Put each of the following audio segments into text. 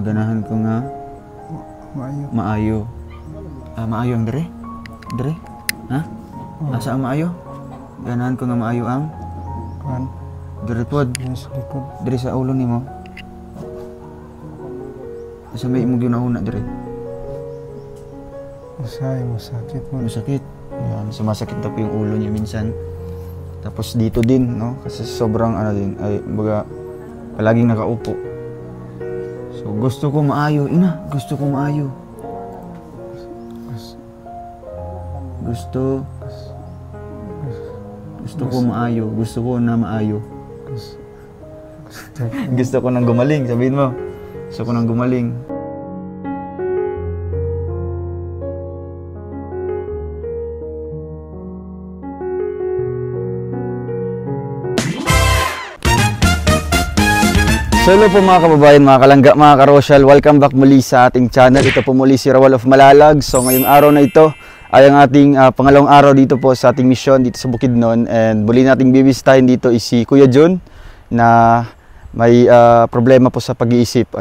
Ganahan ko nga maayo. Maayo ang dere? Dere? Ha? Asa ang maayo? Ganahan ko nga maayo ang dere pod. Dere sa ulo nimo. Asa may imong ginauna dere? Masakit mo. Masakit. Yan, sumasakit po yung ulo niya minsan. Tapos dito din, no? Kasi sobrang din, ay baga palaging nakaupo. So gusto ko maayo, ina, gusto ko maayo. Gusto ko maayo, gusto ko na maayo. Gusto ko nang gumaling, sabihin mo. Gusto ko nang gumaling. So hello po mga kababayan, mga kalangga, mga karosyal, welcome back muli sa ating channel. Ito po muli si Rawal of Malalag. So ngayong araw na ito ay ang ating pangalawang araw dito po sa ating mission dito sa Bukidnon. And muli nating bibisitahin dito is si Kuya John na may problema po sa pag-iisip.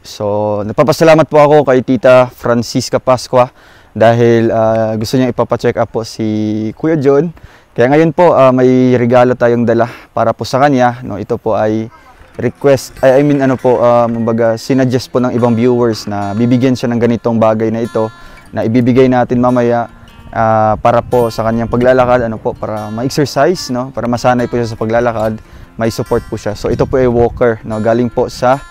So nagpapasalamat po ako kay Tita Francisca Pascua dahil gusto niya ipapacheck up po si Kuya John. Kaya ngayon po may regalo tayong dala para po sa kanya. No, ito po ay request, kumbaga sinuggest po ng ibang viewers na bibigyan siya ng ganitong bagay na ito na ibibigay natin mamaya para po sa kanyang paglalakad, para ma-exercise, no, para masanay po siya sa paglalakad, may support po siya. So ito po ay walker, no, galing po sa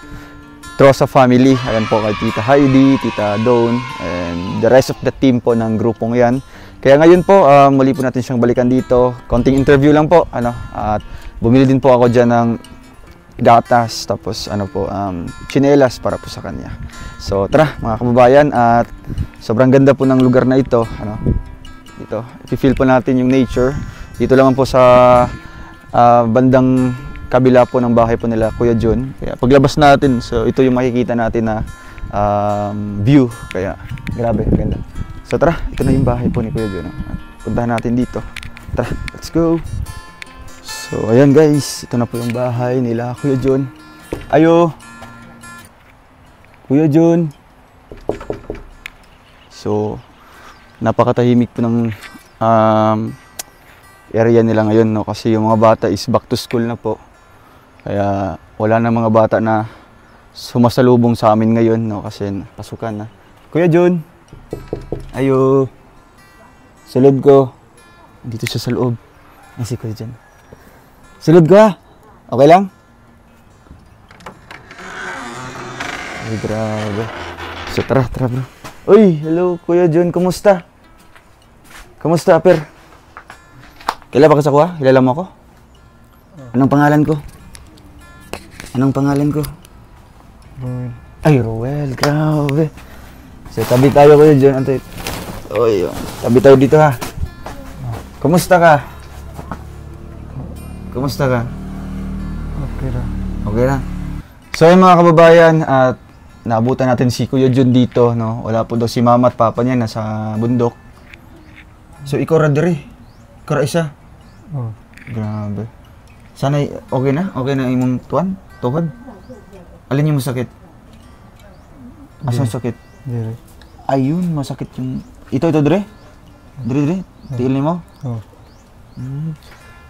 Trosa family. Ayan po kay Tita Heidi, Tita Dawn, and the rest of the team po ng grupong 'yan. Kaya ngayon po muli po natin siyang balikan dito. Konting interview lang po, at bumili din po ako diyan ng gatas, tapos tsinelas para po sa kanya. So tara mga kababayan, at sobrang ganda po ng lugar na ito. Dito, i-feel po natin yung nature. Dito lang po sa bandang kabila po ng bahay po nila Kuya John. Kaya paglabas natin, so ito yung makikita natin na view. Kaya grabe, ganda. So tara, ito na yung bahay po ni Kuya John. Puntahan natin dito. Tara, let's go. So ayan guys, ito na po yung bahay nila Kuya John. Ayo Kuya John. So napakatahimik po ng area nila ngayon, no? Kasi yung mga bata is back to school na po. Kaya wala na mga bata na sumasalubong sa amin ngayon, no? Kasi pasukan na. Kuya John. Ayo. Sa loob ko. Dito siya sa loob. Ay si Kuya John. Sulod ko ha. Okay lang? Ay, grabe. So, tara bro. Uy, hello Kuya John, kumusta? Kumusta, per? Kailan ba ka sa kuha? Kilala mo ako? Anong pangalan ko? Anong pangalan ko? Roel. Ay, Roel, grabe. So, tabi tayo Kuya John. Antay. Uy, tabi tayo dito ha. Kumusta ka? Kumusta ka? Okay lang. Okay lang. So yung mga kababayan, at naabutan natin si Kuya John dito, no? Wala po daw si mama at papa niya, nasa bundok. So ikaw ra diri. Ikaw ra isa. Oh. Grabe. Sana okay na? Okay na imong tuwan? Tuhod? Alin yung sakit? Asa sakit? Diri. Ayun, masakit yung... Ito, Dre? Dre? Tiilin mo? Oo.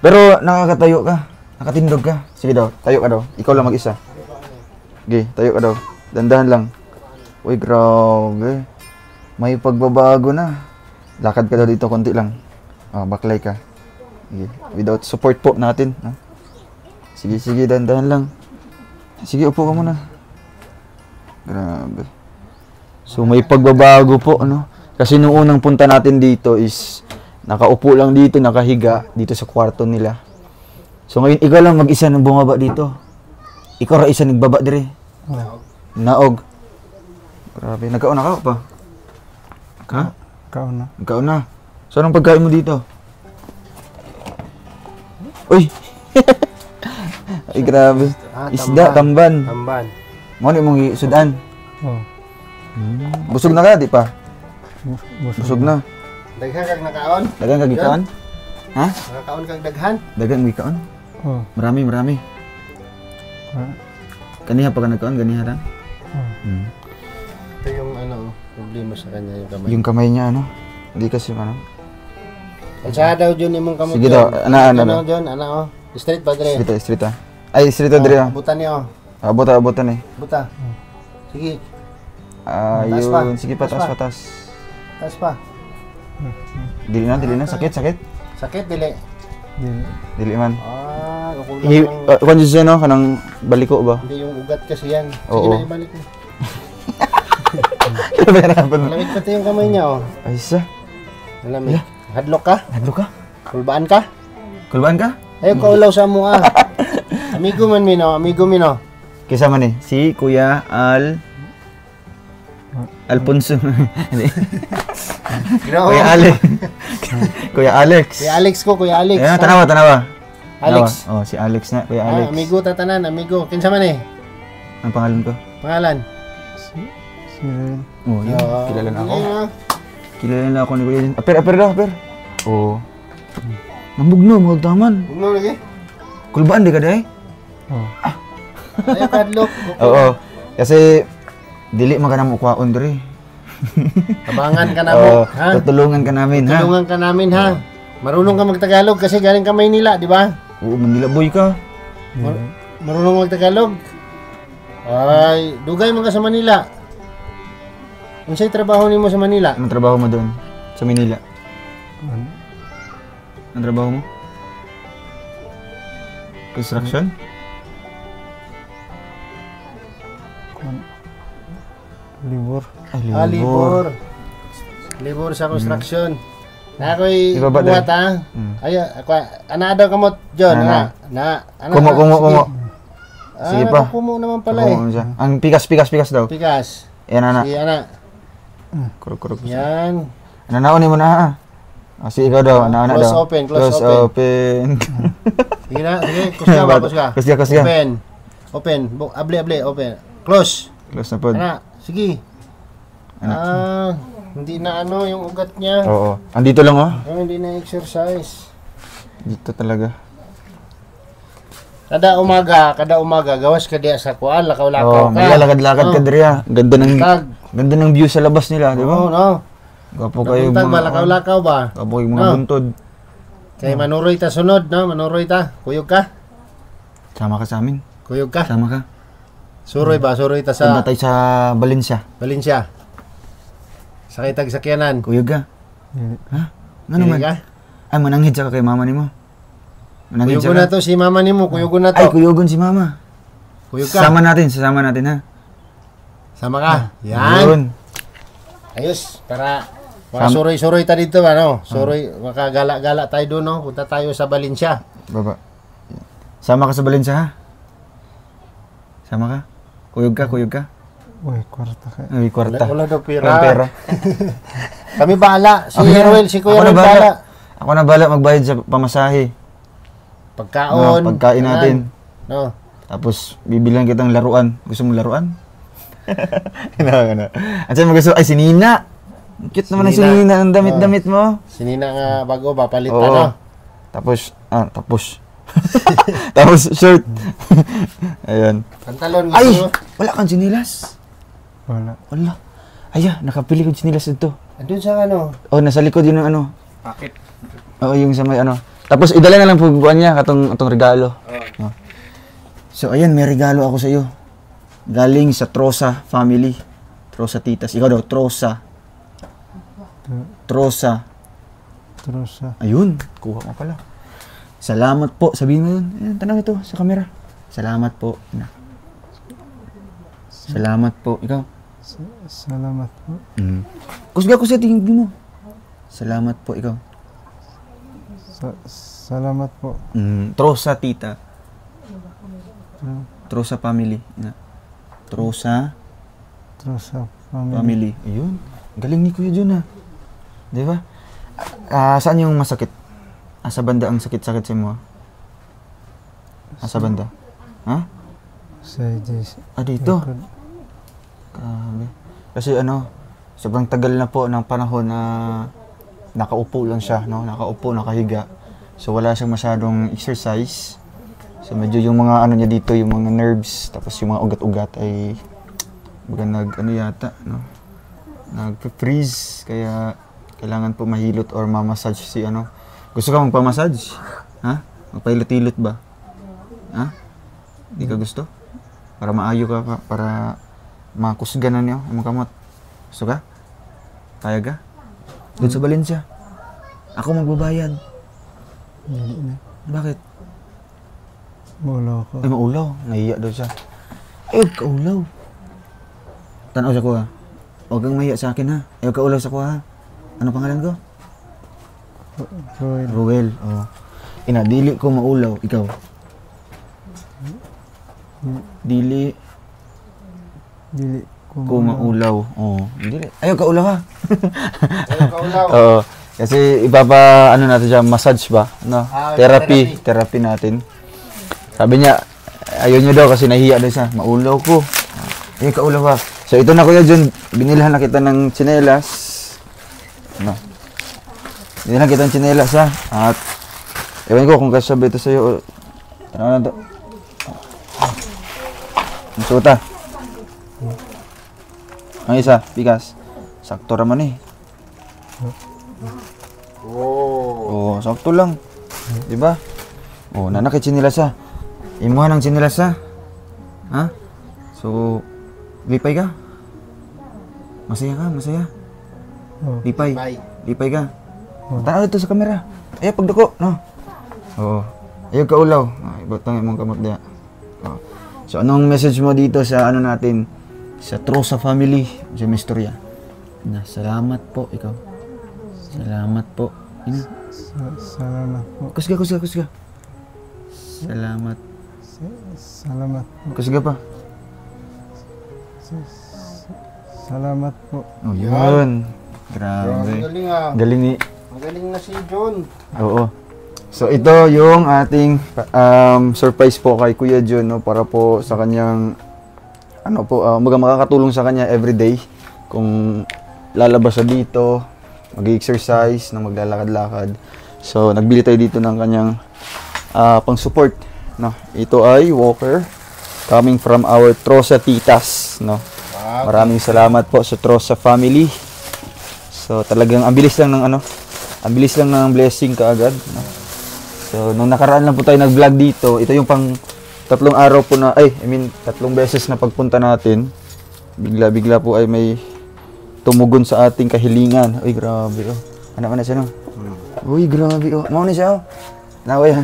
Pero nakakatayo ka. Nakatindog ka. Sige daw, tayo ka daw. Ikaw lang mag-isa. Okay, tayo ka daw. Dandahan lang. Uy, grabe. May pagbabago na. Lakad ka daw dito, konti lang. Baklay ka. Sige. Without support po natin. Ha? Sige, dandahan lang. Sige, upo ka muna. Grabe. So, may pagbabago po, ano? Kasi nung unang punta natin dito is nakaupo lang dito, nakahiga dito sa kwarto nila. So, ngayon, ikaw lang mag-isa nang bumaba dito. Ikaw ra isa nagbaba dire. Naog. Grabe, nagkauna ka pa? Ha? Nagkauna. So, anong pagkain mo dito? Uy! Ay, grabe. Isda, tamban. Mo ni mong sudan. Oo. Busog na ka, di pa? Busog na. Daghan kag nakaon? Daghan kag ikaon? Ha? Nakaon kag daghan? Daghan mo ikaon? Oo. Marami. Kaniha pa ka nagkaon, ganiha lang? Ito yung problema sa kanya, yung kamay. Yung kamay niya, ano? Hindi kasi, ano? Kansa daw dyan imong kamot. Sige daw, ano? Dyan, Straight ba, Dre? Street. Ay, street Dre. Buta niyo. Abutan eh. Buta. Sige. Ayun. pa. Sige pa, Taas taas. Taas pa. Dili na. Sakit. Sakit, dili. Dili man. Kukulang. Kung siya, no? Kanang baliko ba? Hindi yung ugat kasi yan. Sige Oo. na, ibalik mo. Malamig pati yung kamay niya, oh. Ay, isa. Malamig. Hadlok ka? Hadlo ka? Kulbaan ka? Kulbaan ka? Ayaw ka ulaw sa mo, ah. Amigo mino. Kisa man eh. Si Kuya Alfonso. Kuya Alex. Kuya Alex. Kuya Alex. Ayan, tanawa. Alex. Oh, si Alex na. Kuya Alex. Amigo tatanan, amigo. Kinsa man eh? Ang pangalan ko? Pangalan? Oh, yun. Kilala na ako. Ayun, Kilala na ako ni Kuya. Aper daw. Oh. Nambugno, magdaman. Huwag mo lagi. Kulbaan di ka dahi? Oo. Ayaw ka hadlok. Oo. Kasi dili man ka na mukwaon diri. Tabangan ka na mo, ha? Tutulungan ka namin, ha? Tulungan ka namin, ha? Marunong ka magtagalog kasi galing ka Maynila, di ba? Oo, Manila boy ka. Marunong magtagalog? Ay, dugay mo ka sa Manila. Unsay trabaho nimo sa Manila? Anong trabaho mo doon? Sa Manila? Anong trabaho mo? Construction? Libur. Ay, Libur sa construction. Na ako'y Ibaba buhat, din. ha? Ay, ako, ana daw kamot, John, Ana. ana. Kumo. Sige pa. Kumo naman pala, eh. Kumo siya. Ang pikas daw. Pikas. Yan, ana. Si ana. Kuruk. Yan. Ano naon mo na, ha? Si ikaw daw, ana daw. Close open. Sige na, sige. Kusga. Open. Abli, open. Close. Close na po. Ana, sige. Hindi na yung ugat niya. Oo. Andito lang, oh. Hindi na exercise. Dito talaga. Kada umaga, gawas ka diya sa kuan, lakaw-lakaw Oo, ka. maglalakad-lakad ka diri, ha? Ganda ng view sa labas nila, di ba? Oo, no. Gwapo kayo Nabuntag ba, mga... lakaw-lakaw ba? Gwapo kayo mga No. buntod. Kay manuroy ta sunod, no? Manuroy ta. Kuyog ka? Sama ka sa amin. Kuyog ka? Sama ka. Suroy ba? Suroy ta Punta sa tayo sa Valencia. Valencia. Sakay tag sakyanan. Kuyog ka. Ha? Ano Pili man? ka? Ay, mananghid ka kay mama ni mo. Mananghid Kuyugon na to si mama nimo, kuyugon na to. Ay, kuyogon si mama. Kuyog ka. Sasama natin, ha? Sama ka. Yan. Yun. Ayos, para makasuroy-suroy ta dito, ano? Suroy, makagala-gala tayo doon, no? Punta tayo sa Valencia. Baba. Sama ka sa Valencia, ha? Sama ka? Kuyog ka. Uy, kwarta ka. Ay, kwarta. Wala daw Walang pera. Kami bahala. Si Okay. Ruel, si Kuya Ako na Ruel bahala. bahala. Ako na bahala magbayad sa pamasahe. Pagkaon. Pagkain natin. No. Tapos, bibilang kitang laruan. Gusto mo laruan? Ano. At saan mo gusto? Ay, si Nina! Cute naman ang si Nina. Ang damit-damit mo. Sinina nga bago ba palit Oo. ano? Tapos. Tapos, shirt. Ayan. Pantalon Ay! gusto mo? Wala kang sinilas. Wala. Wala. nakapili ko sinilas dito. Andun sa ano? Oh, nasa likod yun ng ano. Bakit? Oo, yung sa may ano. Tapos idala na lang po buwan niya atong regalo. Oh. So ayan, may regalo ako sa iyo. Galing sa Trosa family. Trosa titas. Ikaw daw, Trosa. Trosa. Trosa. Ayun, kuha mo pala. Salamat po. Sabihin mo yun. Ayan, tanong ito sa camera. Salamat po. Salamat po. Ikaw? Salamat po. Kusga ko sa tingin mo. Salamat po. Ikaw? Salamat po. Trosa tita. Trosa family. Trosa Trosa family. family. Ayun. Galing ni Kuya Jun, di ba? Saan yung masakit? Sa banda ang sakit-sakit sa mo? Sa banda? Ha? Sa JC. Dito. Grabe. Kasi sobrang tagal na po ng panahon na nakaupo lang siya, no? Nakaupo, nakahiga. So wala siyang masyadong exercise. So medyo yung mga niya dito, yung mga nerves, tapos yung mga ugat-ugat ay baga yata, no? Nag-freeze, kaya kailangan po mahilot or mamassage si Gusto ka magpamassage? Ha? Magpahilot-hilot ba? Ha? Di ka gusto? Para maayo ka pa, para makusganan niyo ang kamot. Gusto ka? Kaya ka? Doon sa Valencia. Ako magbabayad. Dili na. Bakit? Maulaw ko. Ay, maulaw. Nahiya daw siya. Ay, huwag ka ulaw. Tanaw sa ko ha. Huwag kang mahiya sa akin ha. Ay, huwag ka ulaw sa ko ha. Ano pangalan ko? Roel. Ruel. Oh. Dili ko maulaw. Ikaw? Dili Dili ko maulaw. Oh, dili. Ayaw ka ulaw ha. Ayaw ka ulaw. Oo. Kasi natin siya, massage ba? No? Therapy natin. Sabi niya, ayaw niya daw kasi nahiya daw siya. Maulaw ko. Ayaw ka ulaw ha. So ito na Kuya Jun, binilhan na kita ng tsinelas. Binilhan kita ng tsinelas ha. At ewan ko kung kasabi ito sa'yo. Ano na ito? Ang suta. Ang isa, pikas. Sakto raman eh. Oh, sakto lang. Di ba? Oh, nanakit sinilas ha. Imuha ng sinilas ha. Ha? So, lipay ka? Masaya ka? Masaya? Oh. Lipay? Bye. Lipay ka? Tanaw dito sa kamera. Ayaw, pagduko. No? Oo. Ayaw ka ulaw. Ibutang imong kamot diya. Oh. So, anong message mo dito sa natin? Sa Trosa family, sa Mistorya. Salamat po, ikaw. Salamat po. Salamat po. Kusga. Salamat. Salamat po. Kusga pa. Salamat po. Oh, yun. Grabe. Galing ah. Galing ni. Magaling na si John. Oo. So, ito yung ating surprise po kay Kuya John, no? Para po sa kanyang makakatulong sa kanya everyday kung lalabas siya dito, mag-exercise, na maglalakad-lakad. So, nagbili tayo dito ng kanyang pang-support, no? Ito ay walker coming from our Trosa titas, no? Maraming salamat po sa Trosa family. So, talagang ang bilis lang ng blessing kaagad, no? So, nung nakaraan lang po tayo nag-vlog dito, ito yung pang 3 araw po na, 3 beses na pagpunta natin. Bigla-bigla po ay may tumugon sa ating kahilingan. Uy, grabe oh. Anak na siya no? Uy, grabe oh. Mau na siya oh. Naway ha.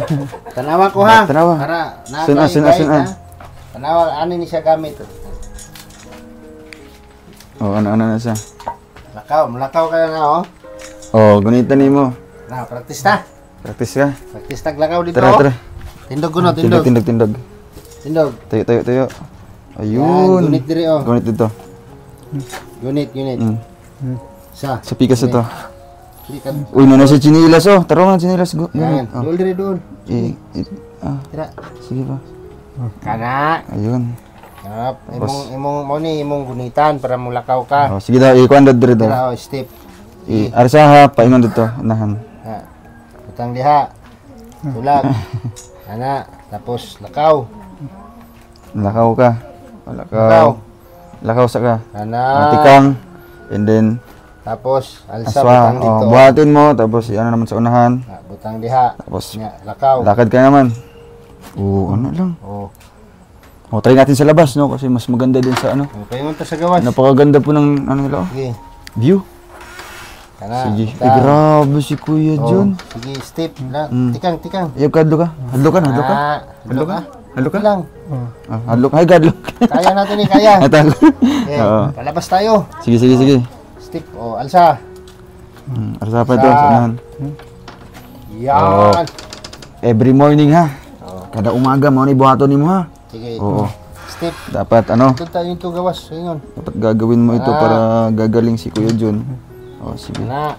Tanawa ko ha. Tanawa. Para Sunan. Tanawa, ano ni siya gamit? Oh, ano na siya. Malakaw ka na oh. Oh, gunitan nimo. Na, practice ta. Practice ka. Practice taglakaw dito. Tara. Tindog ko no, tindog. Tindog. Tayo. Ayun. Gunit diri oh. Gunit dito. Unit. Sa pikas ito. Di ka. Uy, na si chinilas oh. Taro nga chinilas. Yan, Oh. doon. Tira. Sige pa. Kana. Ayun. Yap, imong gunitan para mulakaw ka. Oh, sige daw, ikuan dito dito. Tira oh, step. Arsaha, paingon dito. Unahan. Ha. Utang diha. Tulag. Ana, tapos lakaw. Lakaw ka. Lakaw sa ka. Ana. Matikang. And then, Tapos, alsa aswa, butang dito. buhatin mo, tapos ano naman sa unahan. Butang diha. Tapos, Nya, lakaw. lakad ka naman. Ano lang. Oh. Try natin sa labas, no? Kasi mas maganda din sa ano. Okay, unta sa gawas. Napakaganda po ng ano nila, oh. Sige. View. Kana. Sige. butang. Grabe si Kuya John. Sige, step. Mm. Tikang. Ayaw ka, hadlo ka. Hadlo ka. Hadlo Hadlo ka. Hadlo ka. lang. Hadlo ka. Ay, gadlo. Kaya natin kaya. Ito. Okay, Oo. palabas tayo. Sige. Step. Alsa. Arsa pa ito, sa unahan. Yan. Every morning, ha. Kada umaga, mo ni buhaton ni mo, ha. Sige. Oo. Step. Dapat, ano, Ito tayo yung gawas. Ayun. dapat gagawin mo ito para gagaling si Kuya John. Sige. Na.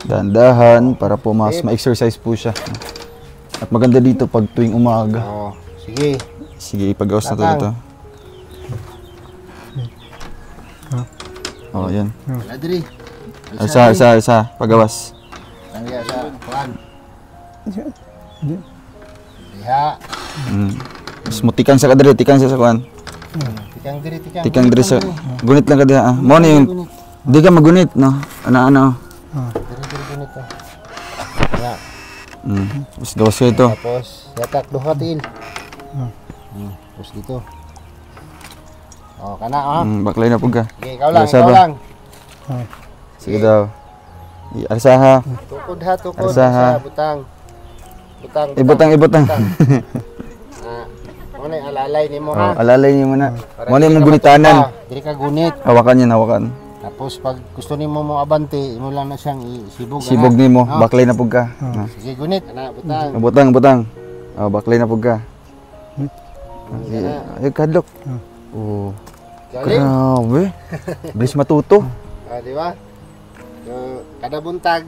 Dahan-dahan para po mas ma-exercise po siya. At maganda dito pag tuwing umaga. Sige. Sige, ipagawas na to ito. Yan. Wala diri. Alsa. Pagawas. Tangya sa kuan. Di. Diha. Mas mutikan sa kadiri, tikan sa kuan. Tikang diri. Tikang diri sa gunit lang kadiri. Mo na yung di ka magunit, no? Ano. Diri gunit to. Ya. Mas gawas ka ito. Tapos yatak duha tiil. Terus dito. Kana Baklay na po ka. Okay, ikaw lang, Alsa ikaw ba? lang. Sige daw. Alsa ha. Tukod. Alsa, ha. Butang. Ibutang. Ano alalay nimo ha? Alalay niyo muna. Para Mo na di yung ka gunitanan. matupa, Diri ka gunit. Hawakan. Tapos pag gusto nimo mo abante, mo lang na siyang isibog. Sibog ni mo, baklay na po ka. Sige gunit. Butang. Butang. Baklay na po ka. Ay, kadlok. Galing. Grabe. Bilis matuto. Di ba? So, kada buntag,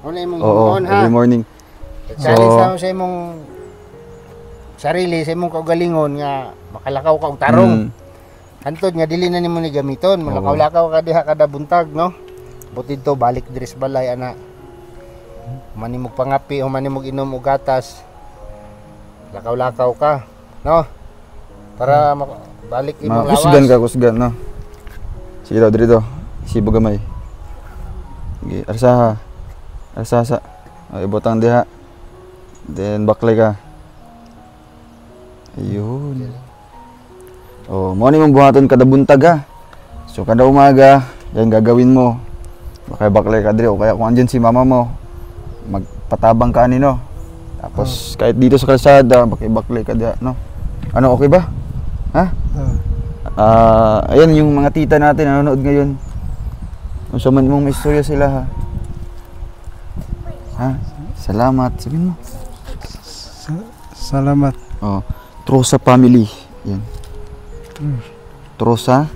ano imong Oo, humuon ha? every morning. Challenge sa imong sarili, sa imong kaugalingon nga makalakaw ka og tarong. Hantod nga dili na nimo ni gamiton, malakaw-lakaw ka diha kada buntag, no? Butid to balik diri sa balay ana. Manimog pangapi o manimog inom og gatas. Lakaw-lakaw ka, no? Para balik imong lawas. Kusgan, no? Sige daw, dito. Sibog gamay. Sige, arsa. Ibutang diha. Then, baklay ka. Ayun. Mo ni mong buhaton kada buntag, ha? So, kada umaga, yan gagawin mo. Baka baklay ka dito. O kaya kung andyan si mama mo, magpatabang ka nino. Tapos, kahit dito sa kalsada, baklay ka diha, no? Ano, okay ba? Ha? Ayan yung mga tita natin nanonood ngayon. Kung sa man mong may istorya sila, ha? Salamat. Sabihin mo. Salamat. Trosa family. Yan. Trosa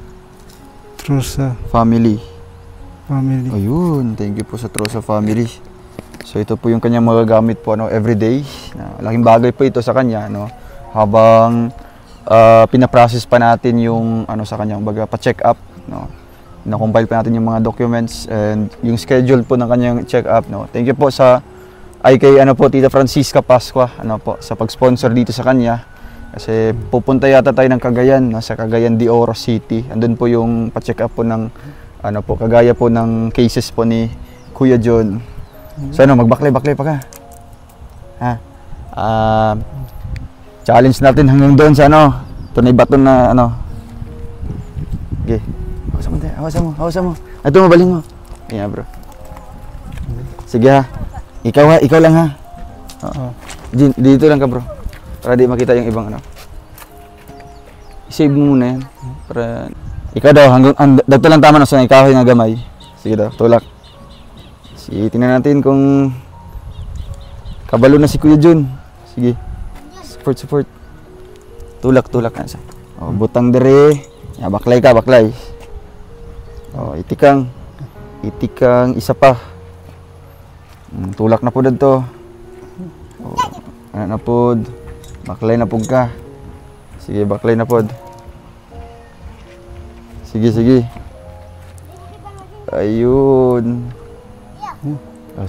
family. Ayun. Thank you po sa Trosa family. So ito po yung kanyang magagamit po everyday. Laking bagay po ito sa kanya, no? Habang pinaprocess pa natin yung sa kanyang pa-check up, no. Na-compile pa natin yung mga documents and yung schedule po ng kanyang check up, no. Thank you po sa kay Tita Francisca Pascua sa pag-sponsor dito sa kanya. Kasi pupunta yata tayo ng Cagayan, sa Cagayan de Oro City. Andun po yung pa-check up po ng kagaya po ng cases po ni Kuya John. So magbaklay pa ka. Ha? Challenge natin hanggang doon sa tunay baton na Okay. Hawasan mo. Ito, mabaling mo. Ayan, bro. Sige ha. Ikaw lang ha. Dito lang ka, bro. Para di makita yung ibang I-save mo muna yan. Para ikaw daw dagto lang tama sa ikahoy nga gamay. Sige daw, tulak. Sige, tingnan natin kung kabalo na si Kuya John. Sige. Support. Tulak na siya. Butang dire. Baklay ka. Itikang isa pa. Tulak na po dito. Ano na po. Baklay na po ka. Sige, baklay na po. Sige. Ayun.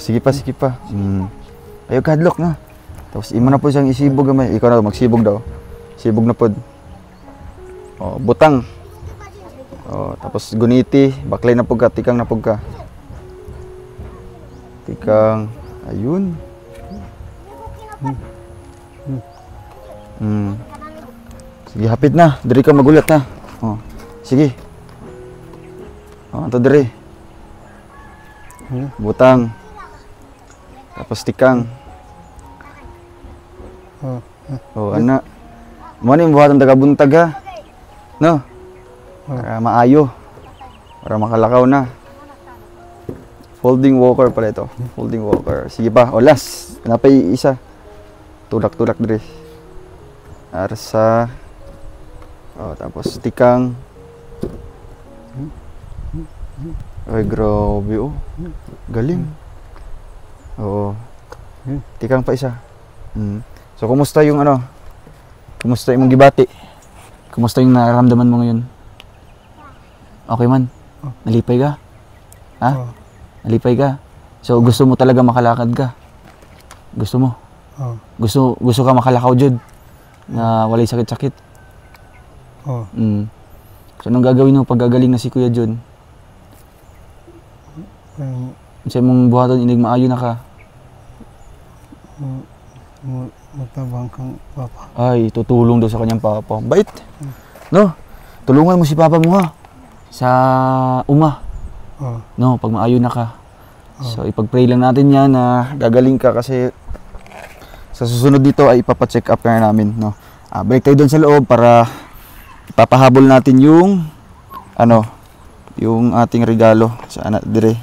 Sige pa. Ayaw kadlok na. Tapos imo na po siyang isibog gamay. Ikaw na magsibog daw. Sibog na po. Butang. Oh, tapos guniti, baklay na pugka, tikang na pugka. Tikang, ayun. Sige, hapit na. Diri ka magulat na. Oh, sige. Oh, ito diri. Butang. Tapos tikang. Oh, anak. Mo ni buhatan taga buntag ha. No? Para maayo. Para makalakaw na. Folding walker pala ito. Folding walker. Sige pa, o last. Napay isa. Tulak-tulak diri. Arsa. Oh, tapos tikang. Ay, grabe oh. Galing. Oo. Tikang pa isa. So, kumusta yung ano? Kumusta yung gibati? Kumusta yung nararamdaman mo ngayon? Okay man? Nalipay ka? Ha? Nalipay ka? So, gusto mo talaga makalakad ka? Gusto mo? Gusto ka makalakaw jud? Na walay sakit-sakit? So, anong gagawin mo pag gagaling na si Kuya John? Sa mong buhaton, inig maayo na ka? Matabang kang papa. Ay, tutulong daw sa kanyang papa. Bait! No? Tulungan mo si papa mo ha? Sa uma. No, pag maayo na ka. So, ipag-pray lang natin yan na gagaling ka kasi sa susunod dito ay ipapacheck up na namin. No? Balik tayo doon sa loob para ipapahabol natin yung yung ating regalo sa anak dire.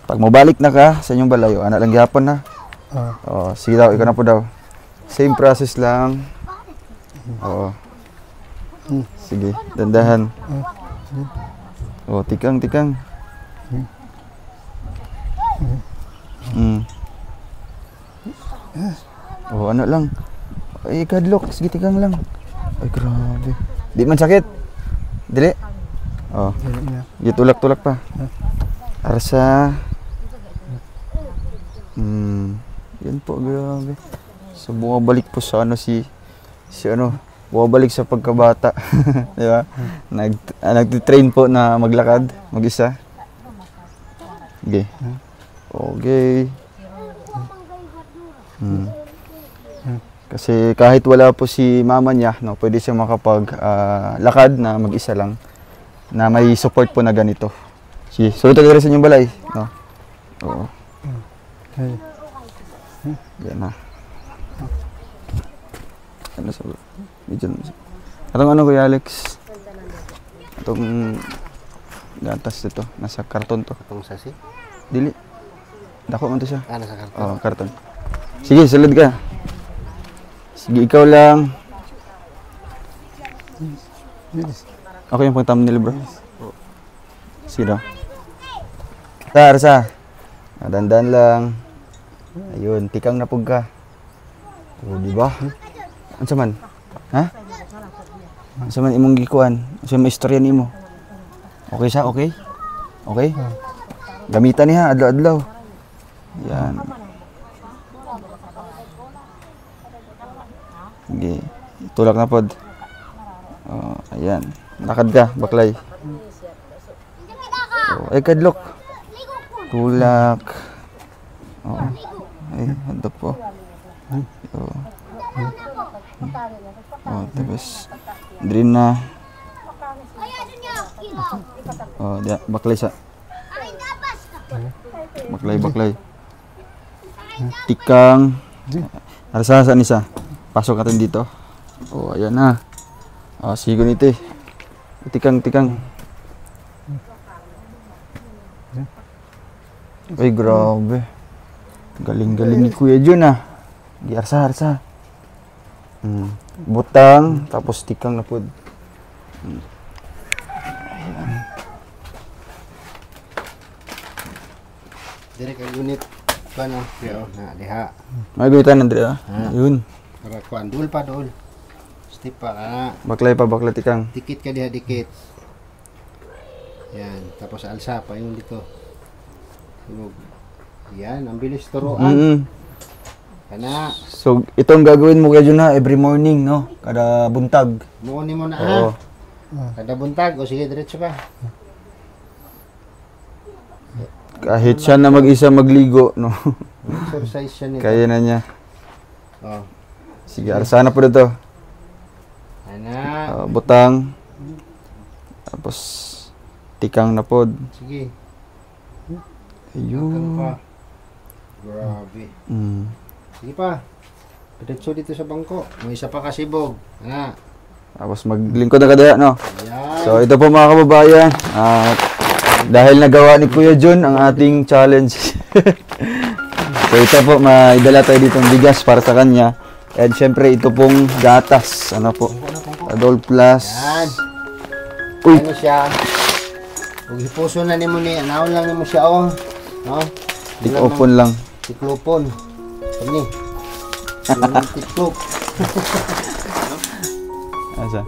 Pag mabalik na ka sa inyong balayo, anak lang gyapon na. Sige daw, ikaw na po daw. Same process lang. Sige, dandahan. Tikang. Anak lang. Ay, kadlok. Sige, tikang lang. Ay, grabe. Di man sakit. Dili. Tulak-tulak pa. Arsa. Yan po, grabe. So, bumabalik po sa bumabalik sa pagkabata. Di ba? Nag-train po na maglakad, mag-isa. Okay. Okay. Kasi kahit wala po si mama niya, no, pwede siya lakad na mag-isa lang. Na may support po na ganito. Sige, sulod tayo sa inyong balay. No? Oo. Yan na. Atong Kuya Alex? Atong gatas dito. Nasa karton to. Atong sasi? Dili. Dako man to siya. Nasa karton. Karton. Sige, sulod ka. Sige, ikaw lang. Okay yung pang thumbnail, bro. Sino? Arsa. Dandan lang. Ayun, tikang na pug ka. Di ba? Ano man? Ha? Ano man imong gikuan? Ano man istorya nimo? Okay siya? Okay? Okay? Gamitan niya, adlaw-adlaw. Yan. Sige. Tulak na pod. Ayan. Lakad ka, baklay. Ay, kadlok. Tulak. Ay, handa po. Tapos drin na. Baklay sa. Baklay. Tikang. Arsa saan isa? Pasok natin dito. Ayan na. Sige nito eh. Tikang. Ay, grabe. Galing ni Kuya John Di arsa. Butang, tapos tikang na pod. Dire kay unit ba na? Diha. May gunitan Andre Yun. Para kuan dul. Step pa ka. Baklay tikang. Dikit ka diha dikit. Yan, tapos alsa pa yung dito. Yan, ang bilis turuan. Kana. So, itong gagawin mo Kuya John every morning, no? Kada buntag. Muuni mo na Oo. Kada buntag, o sige, diretso ka. Kahit siya na mag-isa magligo, no? Exercise siya nito. Kaya na niya. Oh. Sige, arsana po dito. Ana. Butang. Tapos, tikang na pod. Sige. Ayun. Pa. Grabe. Sige pa. Diretso dito sa bangko. May isa pa kasibog. Ana. Tapos maglingkod na kadaya, no? Ayan. So, ito po mga kababayan. Dahil nagawa ni Kuya Jun ang ating challenge. So, ito po, maidala tayo dito ng bigas para sa kanya. And syempre, ito pong gatas. Ano po? Adult Plus. Yan. Uy! Ano siya? Huwag hipuso na ni mo ni. Anaon lang ni mo siya, oh. No? Tik-open lang. Tiklopon. Kani. Tiklop. Asa?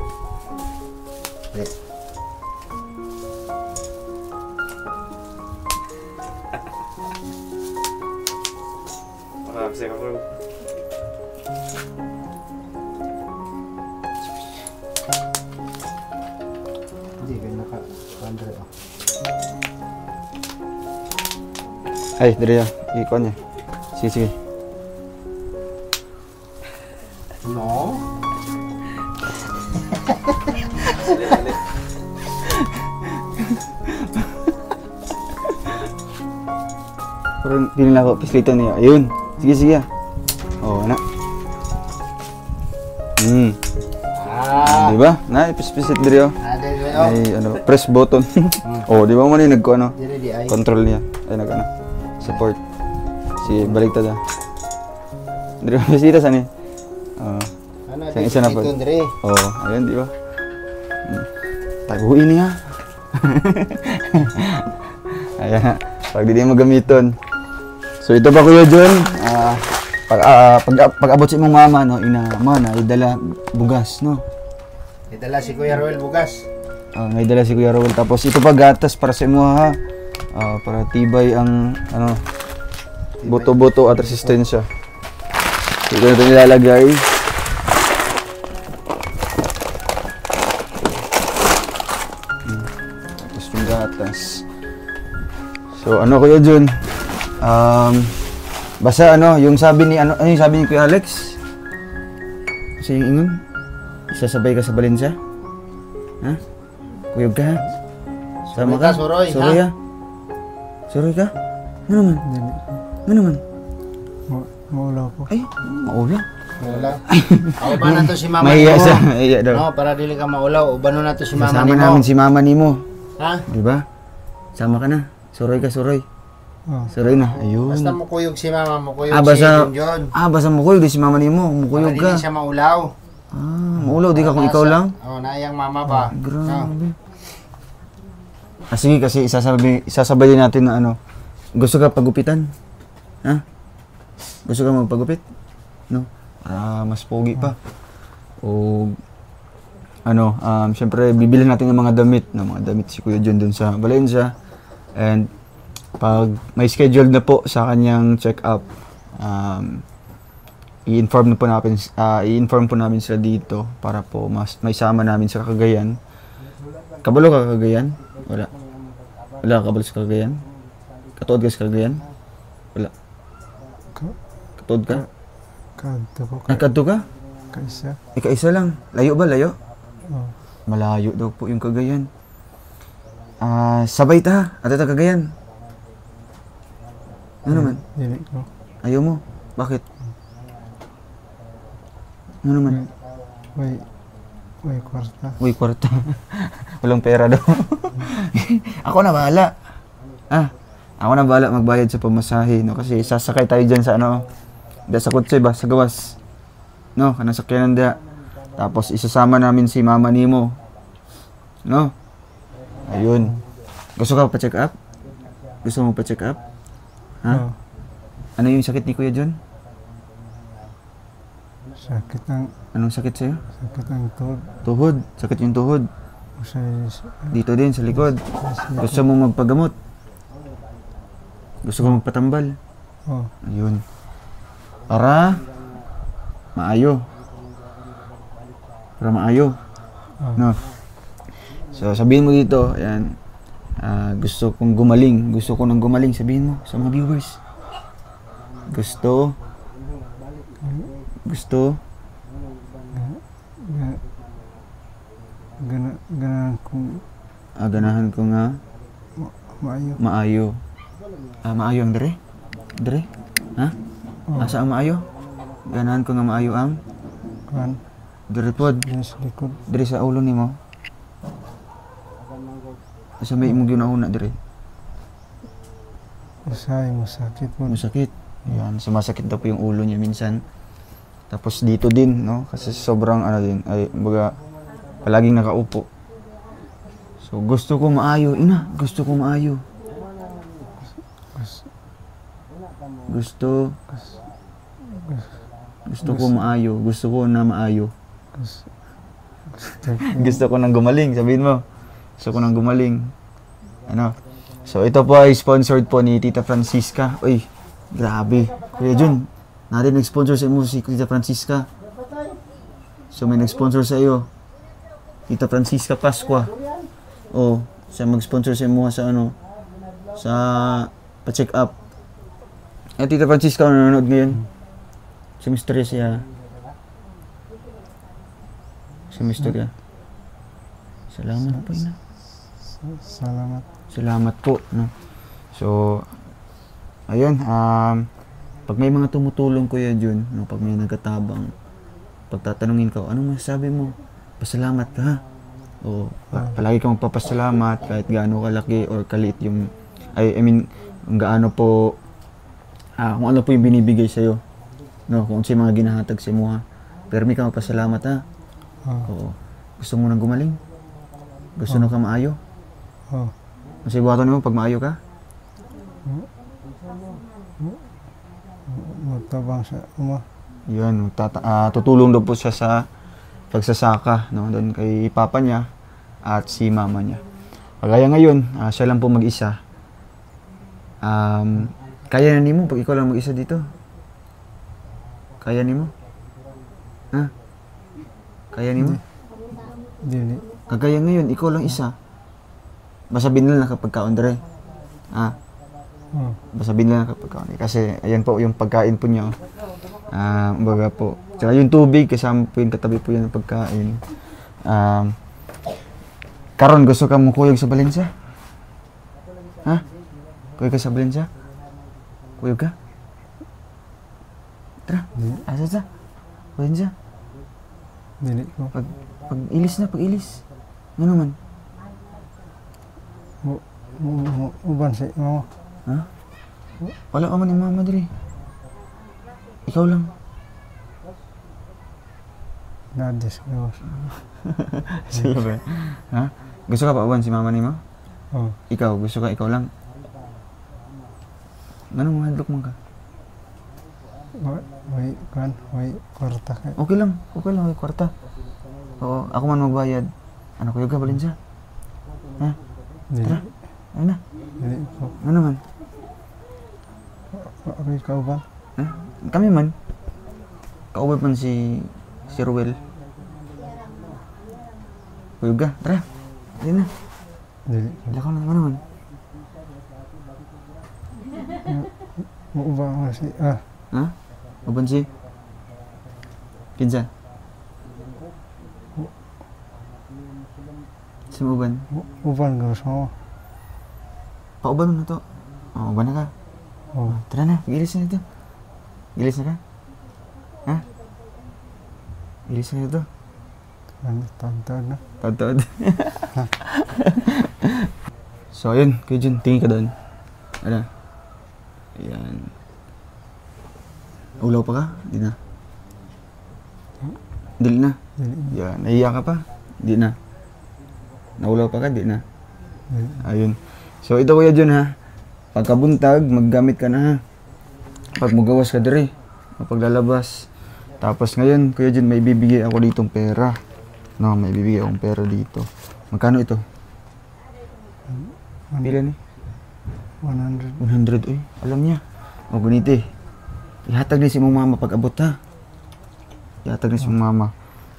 Hindi, kaya naka-andre, oh. Ay, dali yan. Ikon niya. Sige, sige. No? Parang pinila ko, pislito niya. Ayun. Sige, sige. Oo, na. Diba? Na, ipispisit diri, oh. Dire, oh. Ay, ano, press button. Oh, di ba mo na nagko, ano? Dire, di ay. Control niya. Ay, nag, ano? Support. Sige, baliktad, ah. Diri, bisita saan, eh? Ano, Sa isa na po. dito, dire. Oo, ayun, di ba? Taguin niya. Ayan, pag di mo gamiton. So ito pa Kuya John, pag abot sa imong mama, no, na idala bugas, no? Idala si Kuya Roel bugas. May dala si Kuya Rowel. Tapos ito pa gatas para sa imo, ha. Para tibay ang ano, buto-buto at resistensya. Ito na ito nilalagay. Tapos yung gatas. So ano Kuya John? Basta ano, yung sabi ni yung sabi ni Kuya Alex? Kasi yung ingon, isasabay ka sa Valencia? Ha? Kuyog ka ha? Sama ka? Suroy, Suroy ha? Suroy ka? Ano naman? Ano naman? Maulaw po. Ay, maulaw. Wala. Ako ba na to si mama Mahiya nimo? siya, mahiya daw. No, para dili ka maulaw. Ubano na to si mama Kasama nimo. namin si mama nimo. Ha? Di ba? Sama ka na. Suroy ka, suroy. Oh. Suroy na. Ayun. Basta mo kuyog si mama mo, kuyog basta, si John. basta mukuyog di si mama nimo. Mukuyog Para ka. dili siya maulaw. Maulaw di ka kung ikaw lang. Oh, naayang mama ba? Grabe. Sige kasi isasabay natin na ano. Gusto ka pagupitan? Ha? Gusto ka magpagupit? No? Mas pogi pa. O ano, syempre bibilhin natin yung mga damit si Kuya John dun sa Valencia. And pag may schedule na po sa kanyang check-up, i-inform po namin sila dito para po may sama namin sa Cagayan. Kabalo ka Cagayan? Wala. Wala ka kabalo sa Cagayan? Katuod ka sa Cagayan? Wala. Katuod ka? Kanto po. Nagkadto ka? Kaisa. Ika-isa lang. Layo ba? Layo? Oh. Malayo daw po yung Cagayan. Sabay ta. At ito Cagayan. Ano naman? Dili ko. Ayaw mo? Bakit? Ano naman? May kwarta. Uy, kwarta. Walang pera daw. Ako na bahala. Ako na bahala magbayad sa pamasahe, no? Kasi sasakay tayo dyan sa ano, sa kutse ba, sa gawas. No, kanang sakyanan da. Tapos isasama namin si mama nimo. No? Ayun. Gusto ka pa-check up? Gusto mo pa-check up? Ha? Oh. Ano yung sakit ni Kuya John? Sakit ng Anong sakit sa'yo? tuhod. Tuhod. Sakit yung tuhod. Sa Dito din, sa likod. Gusto mo magpagamot? Gusto mo magpatambal? oh. Ayun. Para maayo. Para maayo. Oh. No. So, sabihin mo dito, ayan, gusto kong gumaling. Gusto ko nang gumaling. Sabihin mo sa mga viewers. Gusto. Ganahan kong Ganahan ko nga maayo. maayo. Maayo ang dere? Dere? Ha? Asa ang maayo? Ganahan ko nga maayo ang Kan, dere pod. diyan sa likod. Dere sa ulo nimo. Asa may imong ginauna dere? Usahay, masakit po. Masakit. Yan, sumasakit daw po yung ulo niya minsan. Tapos dito din, no? Kasi sobrang ano din, ay baga palaging nakaupo. So gusto ko maayo, ina, gusto ko maayo. Gusto ko maayo, gusto ko na maayo. Gusto ko nang gumaling, sabihin mo. Gusto ko nang gumaling. Ano? So ito po ay sponsored po ni Tita Francisca. Uy, grabe. Kuya Jun, natin nag-sponsor sa mo si Tita Francisca. So may nag-sponsor sa iyo. Tita Francisca Pasqua. Oh, siya mag-sponsor sa mo sa ano, sa pa-check up. Tita Francisca nanonood ngayon. Si Mr. siya. Si Mr. Salamat po, ina. Salamat. Salamat po, no. So, ayun, pag may mga tumutulong Kuya Jun, no, pag may nagkatabang, pagtatanungin ka, anong masasabi mo? Pasalamat ka, ha? O, palagi kang magpapasalamat kahit gaano kalaki or kaliit yung, I mean, kung gaano po, kung ano po yung binibigay sa'yo. No, kung siya mga ginahatag sa mo, ha? Pero may kang magpasalamat, ha? Oo. Gusto mo nang gumaling? Gusto mo ka maayo? Oh, Kasi buhaton mo pag maayo ka? magtabang sa uma. Yun, tutulong daw po siya sa pagsasaka, no, doon kay papa niya at si mama niya. Kagaya ngayon, siya lang po mag-isa. Kaya na nimo pag ikaw lang mag-isa dito? Kaya nimo? Ha? Kaya nimo? Dili. Kagaya ngayon, ikaw lang isa. Basta binila na kapag kaon dere. Oh, Basta binila na kapag kaon. Kasi ayan po yung pagkain po niya. Baga po. Tsaka yung tubig, kasama po yung katabi po yan ng pagkain. Karon gusto ka mong kuyog sa Valencia? Ha? Kuyog ka sa Valencia? Kuyog ka? Tara, asa sa? Valencia? dili ko. Pag ilis na, pag ilis. Ano naman? Uban si mama. Ha? Wala ka man ni mama diri. Ikaw lang. Nadis ko. Sige ba? Ha? Gusto ka pa uban si mama ni mo? Oh, Ikaw, gusto ka ikaw lang? Anong mahadlok mo ka? may kwarta kay. Okay lang, may kwarta. Oo, ako man magbayad. Ano kuyog ka, Valencia? Ha? Dili. Tara. Ano na? Dili ko. Ano naman? Okay, kauban. Ha? Kami man. Kaubay man si Ruel. Kuyog ka, tara. Hindi na. Dili. Wala ka na, ano naman? Uban nga si Ha? Uban si? Kinsa? Si Uban? uban nga sa mama. Pauban mo na to. Uban na ka. Oh, Tara na, gilis na ito. Gilis na ka? Ha? Gilis na ito. tantad na. Taod-taod. So, ayun. Kuya Jun, tingin ka doon. Ano? Ayan. Ulaw pa ka? Di na. Dili na. Dili. Yan. Nahiya ka pa? Di na. Naulaw pa ka? Di na. Dili. Ayun. So, ito Kuya Jun ha. Pagkabuntag, maggamit ka na ha. Pag magawas ka diri. Paglalabas. Tapos ngayon, Kuya Jun, may bibigay ako ditong pera. No, may bibigay akong pera dito. Magkano ito? Pila ni? 100. 100. Uy, alam niya. O, ganito eh. Ihatag ni si mong mama pag abot ha. Ihatag ni si mong mama.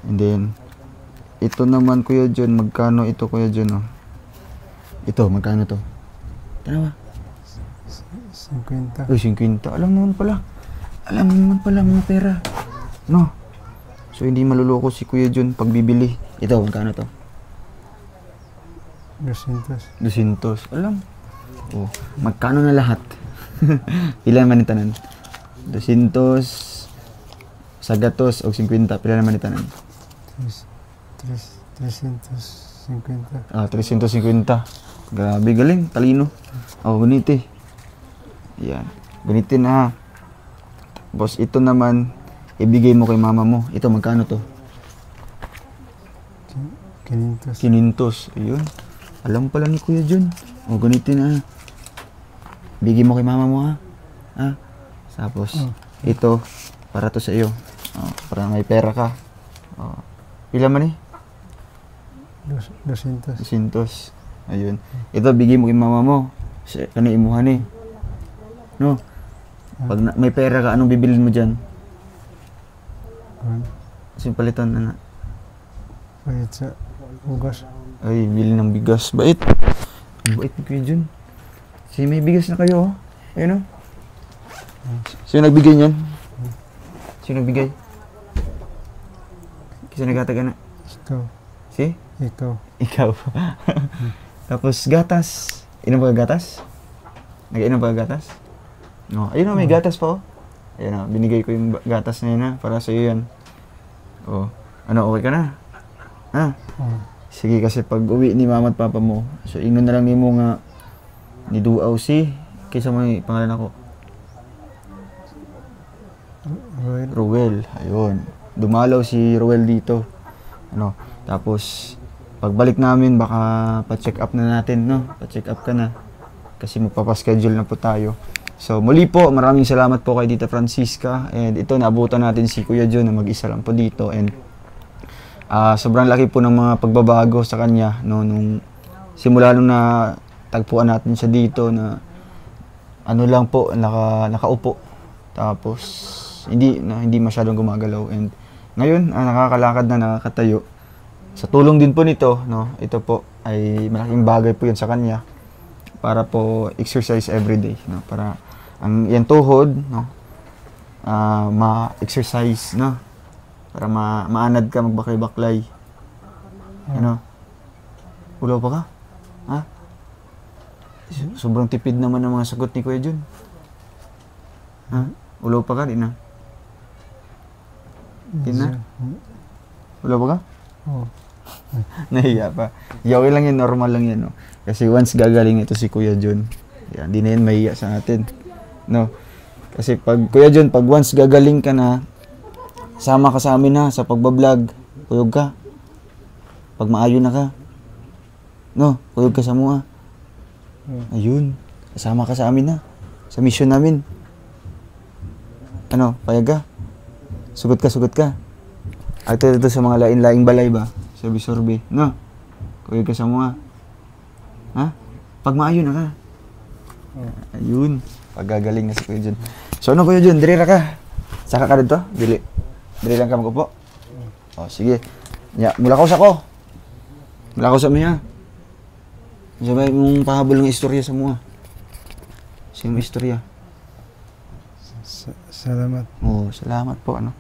And then, ito naman Kuya John, magkano ito Kuya John, oh? Ito, magkano to? Tanawa. 50. Uy, 50. Alam naman pala. Alam naman pala mga pera. No? So, hindi maluloko si Kuya John pag bibili. Ito, magkano to? 200. 200. Alam. Oh, magkano na lahat? Pila naman ni tanan? 200 sa gatos o 50. Pila naman ni tanan? 350. Ah, 350. Grabe, galing. Talino. Oh, ganito eh. Yan. Ganitin na. Boss, ito naman, ibigay mo kay mama mo. Ito, magkano to? 500. 500. Ayun. Alam pala ni Kuya John. O, ganitin na. Bigay mo kay mama mo, ha? Ha? Tapos, ito, para to sa iyo. Oh, para may pera ka. Oh. Pila man eh? 200. 200. Ayun. Ito, bigay mo kay mama mo. Kani imuhan eh. No? Pag may pera ka, anong bibilin mo dyan? Simpalitan na. Pahit sa ugas. Ay, bili ng bigas. Bait. Ang bait ni Kuya John. Kasi may bigas na kayo, oh. Ayun, oh. Sino nagbigay niyan? Sino nagbigay? Kasi nagataga na. Ikaw. Si? Ikaw. Ikaw. Tapos gatas. Inom ba gatas? Nag-inom ba gatas? No. Ayun, oh, may gatas pa, oh. Ayun, oh. Binigay ko yung gatas na yun, ha. Para sa iyo yan. Oh. Ano, okay ka na? Ha? Sige, kasi pag uwi ni mama at papa mo, so ingnon na lang ni mo nga ni Duaw si kaysa may pangalan ako. Ruel. Ayun. Dumalaw si Ruel dito. Ano, tapos pagbalik namin baka pa-check up na natin, no? Pa-check up ka na. Kasi magpapaschedule na po tayo. So muli po, maraming salamat po kay Tita Francisca, and ito naabutan natin si Kuya John na mag-isa lang po dito, and sobrang laki po ng mga pagbabago sa kanya, no, nung simula nung na tagpuan natin siya dito na ano lang po, nakaupo, tapos hindi masyadong gumagalaw, and ngayon nakakalakad na, nakakatayo. Sa tulong din po nito, no, ito po ay malaking bagay po yan sa kanya para po exercise everyday, no, para ang yan tuhod, no, ma-exercise, no, para maanad ka, magbakay-baklay. Ano? Ulo pa ka? Ha? Sobrang tipid naman ng mga sagot ni Kuya John. Ha? Ulo pa ka? Di na? Di na? Ulo pa ka? Oo. Nahiya pa. Okay lang yan, normal lang yan, no? Kasi once gagaling ito si Kuya John, yan, di na yan mahiya sa atin. No? Kasi pag Kuya John, pag once gagaling ka na, sama ka sa amin ha, sa pagbablog. Kuyog ka. Pag maayo na ka. No, kuyog ka sa mua. Ayun. Kasama ka sa amin ha. Sa mission namin. Ano, payag ka? Sugot ka, sugot ka. At ito sa mga lain-laing balay ba? Sorbe-sorbe. No? Kuyog ka sa mua. Ha? Pag maayo na ka. Ayun. Pag gagaling na si Kuya John. So ano Kuya John, dirira ka. Saka ka dito? Dili lang ka mag-upo? O, sige. Ya, mula ko sa ko. Mula ko sa miya. Sabay mong pahabol ng istorya sa mga. Sino mo istorya? Salamat. Oo, salamat po. Ano?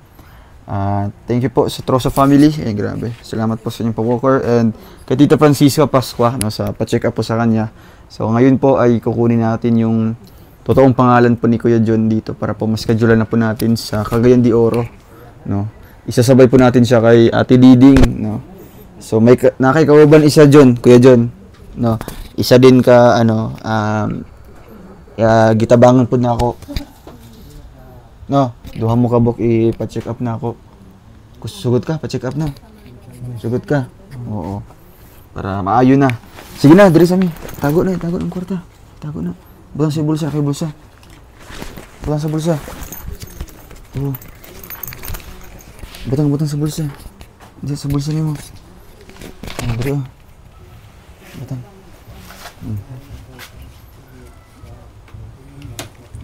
Thank you po sa Troso family. Grabe. Salamat po sa inyong pag-walker. And kay Tita Francisca Pascua, no, sa pa-check up po sa kanya. So ngayon po ay kukunin natin yung totoong pangalan po ni Kuya John dito para po mas-schedulean na po natin sa Cagayan de Oro. No? Isasabay po natin siya kay Ate Diding. No? So may nakikauban isa John, Kuya John. No? Isa din ka, gitabangan po na ako. No, duha mo ka bok ipa-check up na ako. Sugod ka, pa-check up na. Sugod ka. Oo. Para maayo na. Sige na, diri sa mi. Tago ng kwarta. Tago na. Butang sa bulsa, kay bulsa. Butang sa bulsa. Oo. Butang sa bulsa. Diyan sa bulsa nimo. Diri oh. Butang.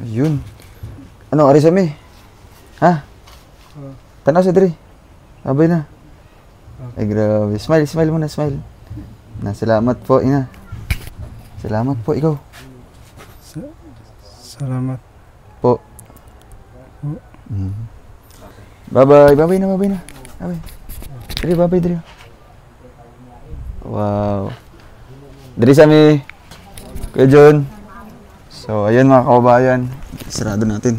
Ayun. Ano, ari sa mi? Ha? Tanaw sa diri. Abay na. Ay, grabe. Smile, smile muna, smile. Salamat po, ina. Salamat po, ikaw. Salamat. Po. Bye-bye. Bye-bye na, bye-bye na. Bye-bye. Dali, bye-bye, dali. Wow. Dali sa mi. Kuya John. So, ayun mga kababayan. Sarado natin.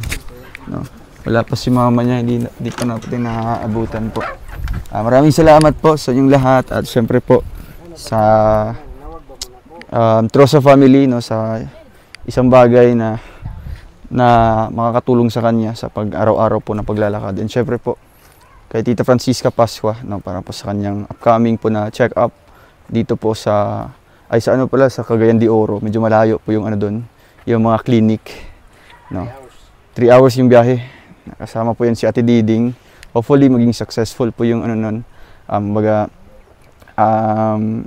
No? Wala pa si mama niya. Hindi pa natin naaabutan po. Maraming salamat po sa inyong lahat. At syempre po sa Trosa family, no, sa isang bagay na makakatulong sa kanya sa pag-araw-araw po na paglalakad. And syempre po kay Tita Francisca Pascua, no, para po sa kanyang upcoming po na check-up dito po sa Cagayan de Oro. Medyo malayo po yung doon, yung mga clinic, no. 3 hours yung biyahe. Nakasama po yan si Ate Diding. Hopefully maging successful po yung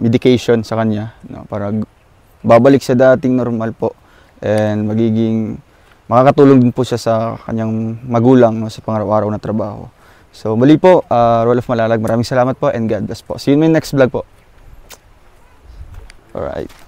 medication sa kanya, no, para babalik sa dating normal po and makakatulong din po siya sa kanyang magulang, no, sa pang-araw-araw na trabaho. So muli po, Roel of Malalag, maraming salamat po and God bless po. See you in my next vlog po. Alright.